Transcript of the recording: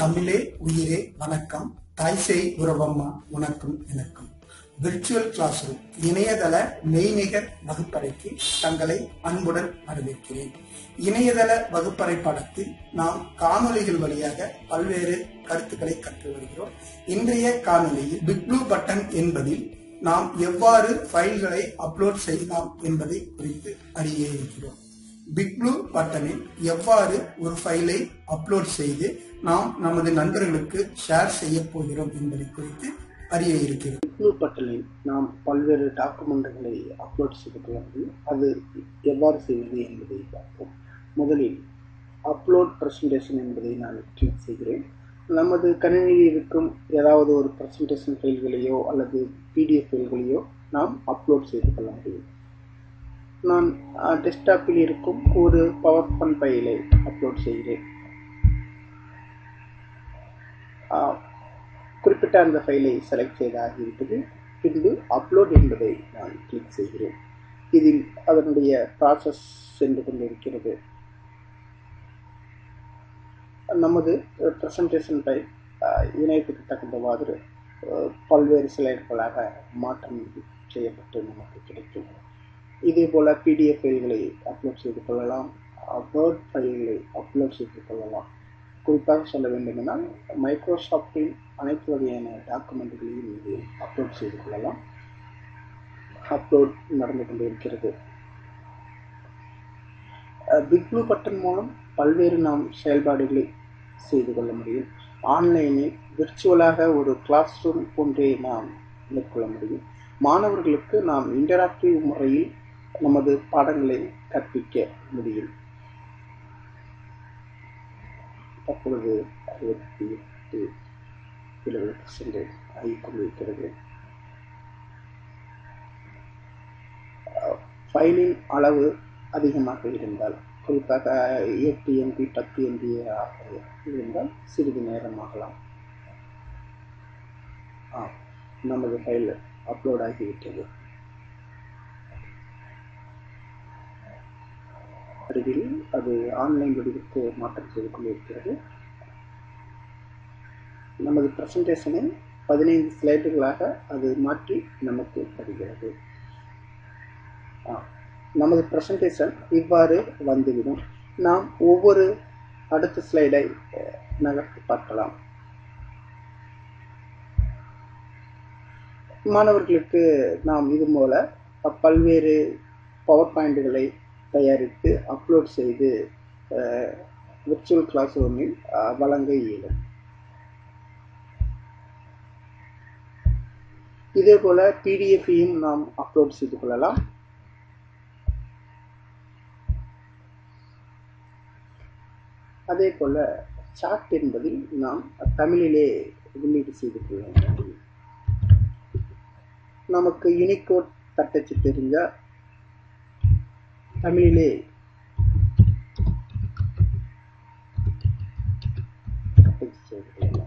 தமிழே உயிரே வணக்கம். தாய்சேய் உறவம்மா உனக்கும் எனக்கும். விர்ச்சுவல் கிளாஸ் ரூம் இணையதள மெய்நிகர் வகுப்பறைக்கு தங்களை அன்புடன் வரவேற்கிறேன். இணையதள வகுப்பறை பாடத்தில் நாம் காணொலிகள் வழியாக பல்வேறு கருத்துக்களை கற்று வருகிறோம். இன்றைய காணொலியில் பிக் ப்ளூ பட்டன் என்பதில் நாம் எவ்வாறு ஃபைல்களை அப்லோட் செய்யலாம் என்பதை குறித்து அறிய இருக்கிறோம். பிக் ப்ளூ பட்டனில் எவ்வாறு ஒரு ஃபைலை அப்லோட் செய்து நாம் நமது நண்பர்களுக்கு ஷேர் செய்ய போகிறோம் என்பதை குறித்து அறிய இருக்கிறோம். பிக் ப்ளூ பட்டனில் நாம் பல்வேறு டாக்குமெண்ட்களை அப்லோட் செய்து கொள்ள முடியும். அது எவ்வாறு செய்வது என்பதை பார்ப்போம். முதலில் அப்லோட் பிரசன்டேஷன் என்பதை நான் கிளிக் செய்கிறேன். நமது கணினியில் இருக்கும் ஏதாவது ஒரு பிரசன்டேஷன் ஃபைல்களையோ அல்லது பிடிஎஃப் ஃபைல்களையோ நாம் அப்லோட் செய்து கொள்ள முடியும். நான் டெஸ்க்டாப்பில் இருக்கும் ஒரு பவர் பாயிண்ட் ஃபைலை அப்லோட் செய்கிறேன். குறிப்பிட்ட அந்த ஃபைலை செலக்ட் செய்தாகிவிட்டது. பின்பு அப்லோட் என்பதை நான் கிளிக் செய்கிறேன். இதில் அதனுடைய ப்ராசஸ் சென்று கொண்டிருக்கிறது. நமது பிரசன்டேஷன் ஃபைல் இணையத்துக்கு தகுந்தவாறு பல்வேறு ஸ்லைடுகளாக மாற்றம் செய்யப்பட்டு நமக்கு கிடைக்கும். இதே போல் பிடிஎஃப் ஃபைல்களை அப்லோட் செய்து கொள்ளலாம், வேர்ட் ஃபைல்களை அப்லோட் செய்து கொள்ளலாம். குறிப்பாக சொல்ல வேண்டுமென்றால் மைக்ரோசாஃப்டின் அனைத்து வகையான டாக்குமெண்ட்களையும் இது அப்லோட் செய்து கொள்ளலாம். அப்லோட் நடந்து கொண்டிருக்கிறது. பிக் ப்ளூ பட்டன் மூலம் பல்வேறு நாம் செயல்பாடுகளை செய்து கொள்ள முடியும். ஆன்லைனில் விர்ச்சுவலாக ஒரு கிளாஸ் ரூம் ஒன்றை நாம் மேற்கொள்ள முடியும். மாணவர்களுக்கு நாம் இன்டராக்டிவ் முறையில் நமது பாடங்களை கற்பிக்க முடியும். தற்பொழுது 68% ஆகிக்கொண்டிருக்கிறது. ஃபைலின் அளவு அதிகமாக இருந்தால், குறிப்பாக 8 MB 10 MB இருந்தால் சிறிது நேரம் ஆகலாம். நமது ஃபைல் அப்லோட் ஆகிவிட்டது. அருகில் அது ஆன்லைன் வடிவிற்கு மாற்றம் செய்து கொண்டிருக்கிறது. நமது பிரசன்டேஷனை 15 ஸ்லைடுகளாக அது மாற்றி நமக்கு தருகிறது. நமது பிரசன்டேஷன் இவ்வாறு வந்துவிடும். நாம் ஒவ்வொரு அடுத்த ஸ்லைடை நகர்த்தி பார்க்கலாம். மாணவர்களுக்கு நாம் இது போல பல்வேறு பவர் பாயிண்ட்களை தயாரித்து அப்லோட் செய்து விர்ச்சுவல் கிளாஸ் ரூமில் வழங்க இயலும். இதே போல பிடிஎஃப்பையும் நாம் அப்லோட் செய்து கொள்ளலாம். அதே போல சாட் என்பதில் நாம் தமிழிலே உள்ளீடு செய்து கொள்ள முடியும். நமக்கு யூனிகோட் தட்டச்சு தெரிஞ்சால் தமிழிலே தட்டச்சு செய்து கொள்ளலாம்.